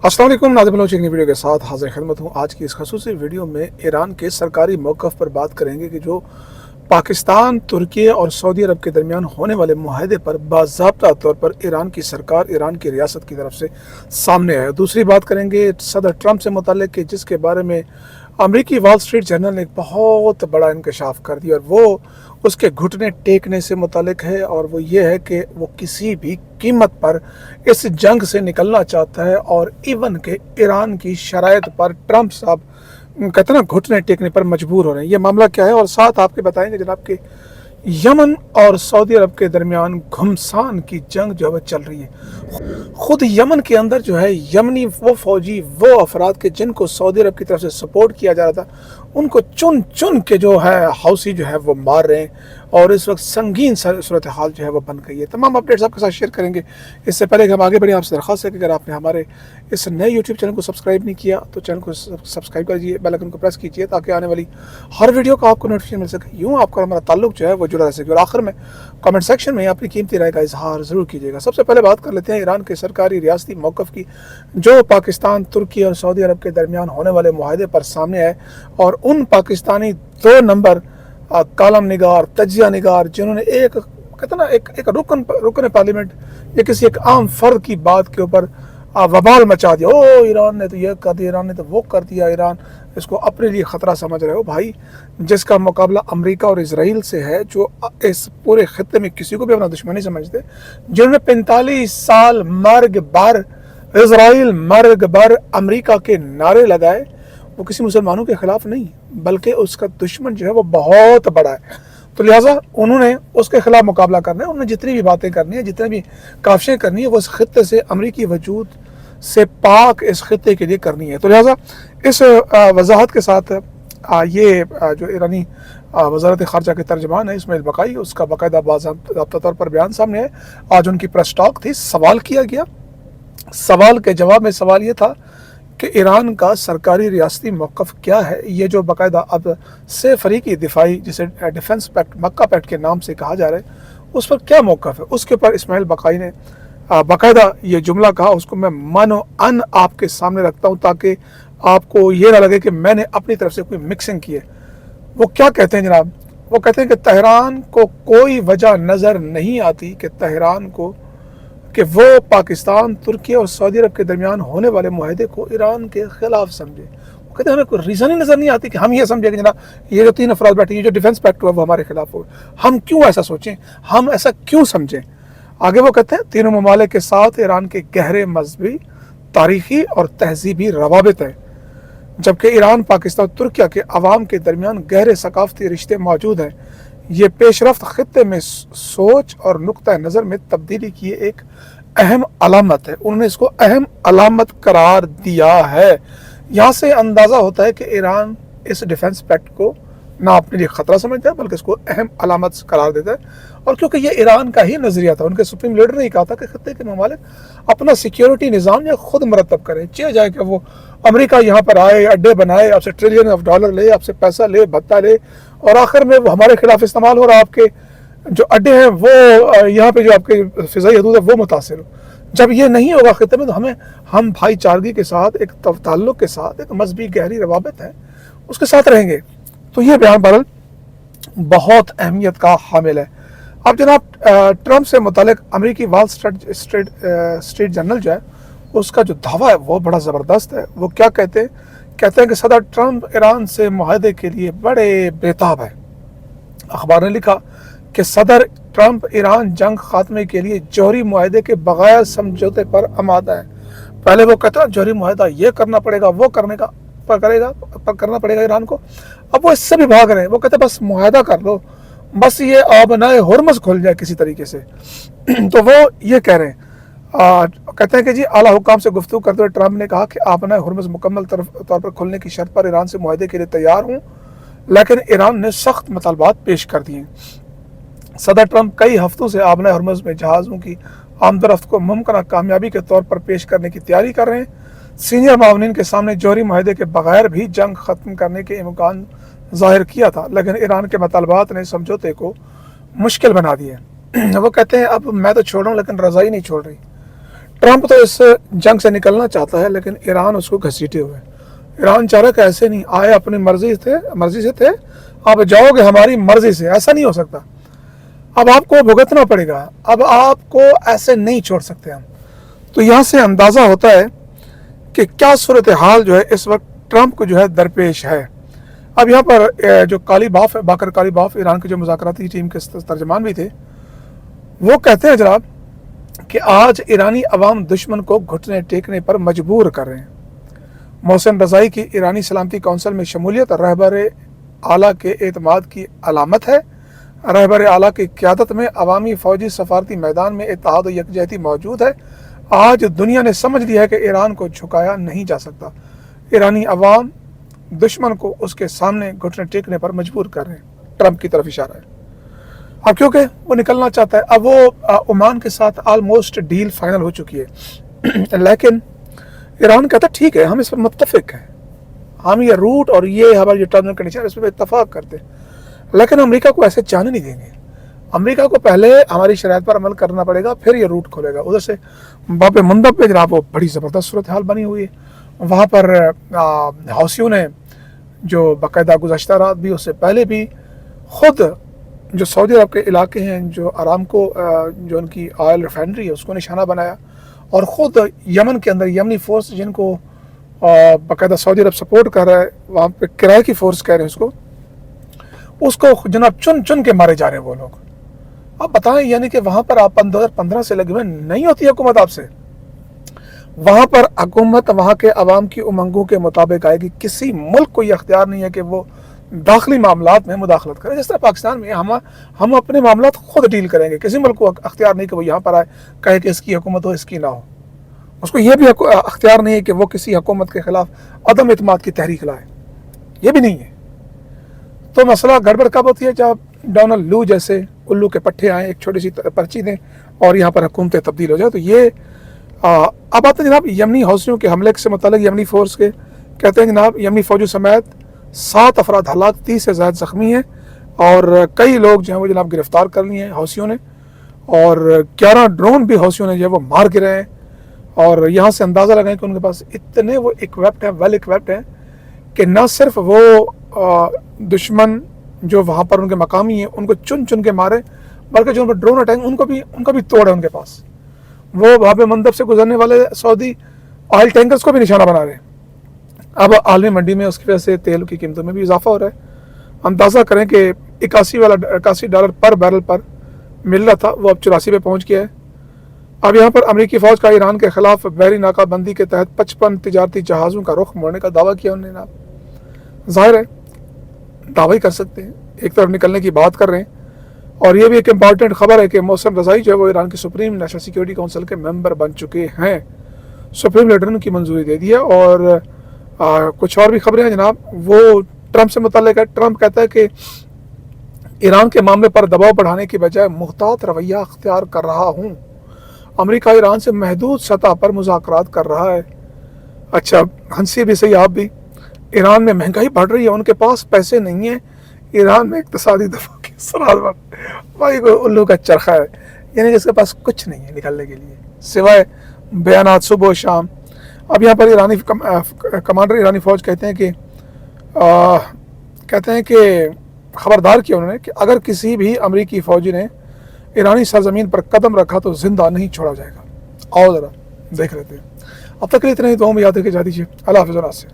अस्सलाम वालेकुम, नाज़िर बलोच एक नई वीडियो के साथ हाजिर खिदमत हूँ। आज की इस खसूसी वीडियो में ईरान के सरकारी मौक़िफ़ पर बात करेंगे कि जो पाकिस्तान, तुर्की और सऊदी अरब के दरमियान होने वाले मुआहदे पर बाज़ाब्ता तौर पर ईरान की सरकार, ईरान की रियासत की तरफ से सामने आया। दूसरी बात करेंगे सदर ट्रंप से मुतल्लिक़ कि जिसके बारे में अमरीकी वॉल स्ट्रीट जर्नल ने एक बहुत बड़ा इंकशाफ कर दिया और वो उसके घुटने टेकने से मुतल्लिक़ है, और वो ये है कि वो किसी भी कीमत पर इस जंग से निकलना चाहता है और इवन के ईरान की शराइत पर ट्रंप साहब कहते हैं ना घुटने टेकने पर मजबूर हो रहे हैं। ये मामला क्या है, और साथ आपके बताएंगे जनाब कि यमन और सऊदी अरब के दरमियान घमसान की जंग जो है चल रही है। खुद यमन के अंदर जो है यमनी वो फौजी, वो अफराद के जिनको सऊदी अरब की तरफ से सपोर्ट किया जा रहा था, उनको चुन चुन के जो है हौसी जो है वो मार रहे हैं, और इस वक्त संगीन सूरत हाल जो है वो बन गई है। तमाम अपडेट्स आपके साथ शेयर करेंगे। इससे पहले कि हम आगे बढ़े, आपसे दरख्वास्त है कि अगर आपने हमारे इस नए यूट्यूब चैनल को सब्सक्राइब नहीं किया तो चैनल को सब्सक्राइब कीजिए, बेल आइकन को प्रेस कीजिए ताकि आने वाली हर वीडियो का आपको नोटिफिकेशन मिल सके। यूँ आपका हमारा ताल्लुक जो है वो जुड़ा रह सके। और आखिर में कमेंट सेक्शन में अपनी कीमती राय का इजहार ज़रूर कीजिएगा। सबसे पहले बात कर लेते हैं ईरान के सरकारी रियासती मौक़िफ़ की, जो पाकिस्तान, तुर्की और सऊदी अरब के दरमियान होने वाले मुआहदे पर सामने आए, और उन पाकिस्तानी 2 नंबर कालम निगार, तजिया निगार, जिन्होंने एक कहते ना एक रुकन पार्लियामेंट या किसी एक आम फर्द की बात के ऊपर वबाल मचा दिया। ओ ईरान ने तो ये कर दिया, ईरान ने तो वो कर दिया, ईरान इसको अपने लिए ख़तरा समझ रहे हो। भाई, जिसका मुकाबला अमेरिका और इजराइल से है, जो इस पूरे खत्ते में किसी को भी अपना दुश्मनी समझते, जिन्होंने 45 साल मर्ग बर इजराइल, मर्ग बर अमेरिका के नारे लगाए, वो किसी मुसलमानों के ख़िलाफ़ नहीं बल्कि उसका दुश्मन जो है वो बहुत बड़ा है। तो लिहाजा उन्होंने उसके ख़िलाफ़ मुकाबला करना है। उन्होंने जितनी भी बातें करनी है, जितनी भी काविशें करनी है, वो इस खत्ते से, अमरीकी वजूद से पाक इस खत्ते के लिए करनी है। तो लिहाजा इस वजाहत के साथ ये जो ईरानी वज़ारत ख़ारजा के तर्जमान है इसमाइल बकाई, उसका बाकायदा बाज़ाब्ता तौर पर बयान सामने है। आज उनकी प्रेस टॉक थी, सवाल किया गया। सवाल के जवाब में सवाल ये था कि ईरान का सरकारी रियासती मौक़िफ़ क्या है। ये जो बाकायदा अब से फरीकी दिफाई, जिसे डिफेंस पैक्ट, मक्का पैक्ट के नाम से कहा जा रहा है, उस पर क्या मौक़िफ़ है, उसके ऊपर इसमाइल बकाई ने बाकायदा ये जुमला कहा। उसको मैं मानो अन आपके सामने रखता हूँ ताकि आपको ये ना लगे कि मैंने अपनी तरफ से कोई मिक्सिंग की है। वो क्या कहते हैं जनाब? वो कहते हैं कि तेहरान को कोई वजह नज़र नहीं आती कि तेहरान को कि वो पाकिस्तान, तुर्की और सऊदी अरब के दरमियान होने वाले मुआहदे को ईरान के ख़िलाफ़ समझे। वो कहते हैं हमें कोई रीज़न ही नज़र नहीं आती कि हम ये समझें कि जनाब ये जो 3 अफराद बैठे, ये जो डिफेंस पैक्ट हुआ वो हमारे खिलाफ हो। हम क्यों ऐसा सोचें, हम ऐसा क्यों समझें? आगे वो कहते हैं तीनों ममालिक के साथ ईरान के गहरे मजहबी, तारीख़ी और तहजीबी रवाबित हैं, जबकि ईरान, पाकिस्तान, तुर्किया के अवाम के दरमियान गहरे सकाफ़ती रिश्ते मौजूद हैं। ये पेशरफ्त खत्ते में सोच और नुक्ता नज़र में तब्दीली की एक अहम अलामत है। उन्होंने इसको अहम अलामत करार दिया है। यहाँ से अंदाज़ा होता है कि ईरान इस डिफेंस पैक्ट को ना अपने लिए ख़तरा समझता है बल्कि इसको अहम अलामत करार देता है। और क्योंकि ये ईरान का ही नज़रिया था, उनके सुप्रीम लीडर ने कहा था कि खत्ते के ममालिक अपना सिक्योरिटी निज़ाम या खुद मरतब करें, चाहे जाए कि वो अमेरिका यहाँ पर आए, अड्डे बनाए, आपसे ट्रिलियन ऑफ डॉलर ले, आपसे पैसा ले, भत्ता ले, और आखिर में वो हमारे खिलाफ इस्तेमाल हो रहा, आपके जो अड्डे हैं वो यहाँ पे जो आपके फ़िज़ाई हदूद है वो मुतासिर हो। जब ये नहीं होगा खत्ते में, तो हम भाईचारगी के साथ, एक ताल्लुक़ के साथ, एक मजहबी गहरी रवाबत है, उसके साथ रहेंगे। तो ये बयान बहरहाल बहुत अहमियत का हामिल है। अब जनाब ट्रंप से मुतालिक अमरीकी वॉल स्ट्रीट जर्नल जो है, उसका जो दावा है वो बड़ा ज़बरदस्त है। वो क्या कहते हैं कि सदर ट्रंप ईरान से मुआहदे के लिए बड़े बेताब है। अखबार ने लिखा कि सदर ट्रंप ईरान जंग खात्मे के लिए जौहरी मुआहदे के बगैर समझौते पर आमादा है। पहले वो कहता है जौहरी मुआहदा ये करना पड़ेगा, वो करना पड़ेगा ईरान को। अब वो इससे भी भाग रहे हैं। वो कहते हैं बस मुआहदा कर लो, बस ये आबनाए हुर्मज़ खुल जाए किसी तरीके से। तो वो ये कह रहे हैं, कहते हैं कि जी आला हुकाम से गुफ्तगू करते हुए ट्रंप ने कहा कि आबनाए हुर्मज़ मुकम्मल तौर पर खुलने की शर्त पर ईरान से मुआहदे के लिए तैयार हूँ, लेकिन ईरान ने सख्त मतलबात पेश कर दिए। सदर ट्रंप कई हफ्तों से आबनाए हुर्मज़ में जहाज़ों की आमदरफ्त को मुमकिन कामयाबी के तौर पर पेश करने की तैयारी कर रहे हैं। सीनियर मावनीन के सामने जौहरी मुआहदे के बगैर भी जंग ख़त्म करने के इम्कान ज़ाहिर किया था, लेकिन ईरान के मतलबात ने समझौते को मुश्किल बना दिए। वो कहते हैं अब मैं तो छोड़ रहा हूँ लेकिन रज़ाई नहीं छोड़ रही। ट्रंप तो इस जंग से निकलना चाहता है, लेकिन ईरान उसको घसीटे हुए। ईरान चाह रहा कि ऐसे नहीं, आए अपनी मर्जी से थे, अब जाओगे हमारी मर्जी से, ऐसा नहीं हो सकता, अब आपको भुगतना पड़ेगा, अब आपको ऐसे नहीं छोड़ सकते हम। तो यहाँ से अंदाज़ा होता है कि क्या सूरत हाल जो है इस वक्त ट्रंप को जो है दरपेश है। अब यहाँ पर जो कालीबाफ है, बाकर कालीबाफ, ईरान के जो मुज़ाकराती टीम के तर्जमान भी थे, वो कहते हैं जनाब कि आज ईरानी अवाम दुश्मन को घुटने टेकने पर मजबूर कर रहे हैं। मोहसिन रज़ाई की ईरानी सलामती कौंसिल में शमूलियत रहबर आला के एतमाद की अलामत है। रहबर आला की क़यादत में अवामी फ़ौजी सफारती मैदान में इत्तेहाद व यकजहती मौजूद है। आज दुनिया ने समझ लिया है कि ईरान को झुकाया नहीं जा सकता। ईरानी अवाम दुश्मन को उसके सामने घुटने टेकने पर मजबूर कर रहे हैं। ट्रंप की तरफ इशारा है। अब क्योंकि वो निकलना चाहता है, अब वो ओमान के साथ ऑलमोस्ट डील फाइनल हो चुकी है, लेकिन ईरान कहता ठीक है, हम इस पर मुत्तफिक हैं, हम ये रूट और ये हमारे जो टर्म एंड कंडीशन है इस पर इत्तफाक करते हैं, लेकिन अमेरिका को ऐसे जाने नहीं देंगे। अमेरिका को पहले हमारी शराइत पर अमल करना पड़ेगा, फिर ये रूट खोलेगा। उधर से बाब मंदब पे जनाब वो बड़ी ज़बरदस्त सूरत हाल बनी हुई है। वहाँ पर हौसियों ने जो बाकायदा गुज़श्ता रात भी, उससे पहले भी, ख़ुद जो सऊदी अरब के इलाके हैं, जो आरामको जो उनकी ऑयल रिफाइनरी है, उसको निशाना बनाया, और ख़ुद यमन के अंदर यमनी फ़ोर्स जिनको बाकायदा सऊदी अरब सपोर्ट कर रहा है, वहाँ पे किराए की फ़ोर्स कह रहे हैं उसको जनाब चुन चुन के मारे जा रहे हैं वो लोग। अब बताएं, यानी कि वहाँ पर आप 2015 से लगे हुए नहीं होती हुकूमत आपसे, वहाँ पर हुकूमत वहाँ के अवाम की उमंगों के मुताबिक आएगी। किसी मुल्क को यह अख्तियार नहीं है कि वो दाखिली मामलात में मुदाखलत करें। जिस तरह पाकिस्तान में हम अपने मामलात खुद डील करेंगे, किसी मुल्क को अख्तियार नहीं कि वो यहाँ पर आए कहे कि इसकी हुकूमत हो इसकी ना हो। उसको ये भी अख्तियार नहीं है कि वो किसी हुकूमत के खिलाफ अदम एतमाद की तहरीक लाए, ये भी नहीं है। तो मसला गड़बड़ कब होती है, जब डोनाल्ड लू जैसे उल्लू के पट्टे आए, एक छोटी सी पर्ची दें और यहाँ पर हुकूमतें तब्दील हो जाए। तो ये अब आते हैं जनाब यमनी हौसियों के हमले से मुतालिक। यमनी फ़ोर्स के कहते हैं जनाब यमनी फ़ौजों समेत 7 अफराद हलाक, 30 से ज़्यादा ज़ख्मी हैं, और कई लोग जो हैं वो जनाब गिरफ़्तार कर लिए हैं हौसियों ने, और 11 ड्रोन भी हौसियों ने जो है वो मार गिरे हैं। और यहाँ से अंदाज़ा लगाएं कि उनके पास इतने वो इक्विप्ड हैं, वेल इक्विप्ड हैं, कि न सिर्फ वो दुश्मन जो वहाँ पर उनके मकामी हैं उनको चुन चुन के मारे, बल्कि जो उन पर ड्रोन अटैक उनका भी तोड़ है उनके पास। वो बाब मंदब से गुजरने वाले सऊदी ऑयल टैंकर्स को भी निशाना बना रहे हैं। अब आलमी मंडी में उसकी वजह से तेल की कीमतों में भी इजाफा हो रहा है। अंदाज़ा करें कि $81 पर बैरल पर मिल रहा था, वो अब 84 पे पहुँच गया है। अब यहाँ पर अमेरिकी फ़ौज का ईरान के ख़िलाफ़ बहरी नाकाबंदी के तहत 55 तिजारती जहाज़ों का रुख मोड़ने का दावा किया उन्होंने। ज़ाहिर है दावा ही कर सकते हैं, एक तरफ निकलने की बात कर रहे हैं। और ये भी एक इम्पॉर्टेंट खबर है कि मोहसिन रज़ाई जो है वो ईरान के सुप्रीम नेशनल सिक्योरिटी काउंसिल के मेंबर बन चुके हैं। सुप्रीम लीडर ने उनकी मंजूरी दे दी है। और कुछ और भी खबरें हैं जनाब, वो ट्रंप से मुतल्लिक है। ट्रंप कहता है कि ईरान के मामले पर दबाव बढ़ाने की बजाय मुहतात रवैया अख्तियार कर रहा हूँ। अमेरिका ईरान से महदूद सतह पर मुज़ाकरात कर रहा है। अच्छा, हंसी भी सही आप भी। ईरान में महंगाई बढ़ रही है, उनके पास पैसे नहीं है। ईरान में इक़्तिसादी दफा की सराहत भाई को उल्लू का चरखा है, यानी कि इसके पास कुछ नहीं है निकलने के लिए सिवाय बयानात सुबह शाम। अब यहाँ पर ईरानी कमांडर ईरानी फ़ौज कहते हैं कि ख़बरदार किया उन्होंने कि अगर किसी भी अमरीकी फ़ौजी ने ईरानी सरजमीन पर कदम रखा तो ज़िंदा नहीं छोड़ा जाएगा। आओ ज़रा देख लेते हैं। अब तक के लिए इतना ही, दुआ में याद रखिए, जा दीजिए। अल्लाह हाफ़िज़।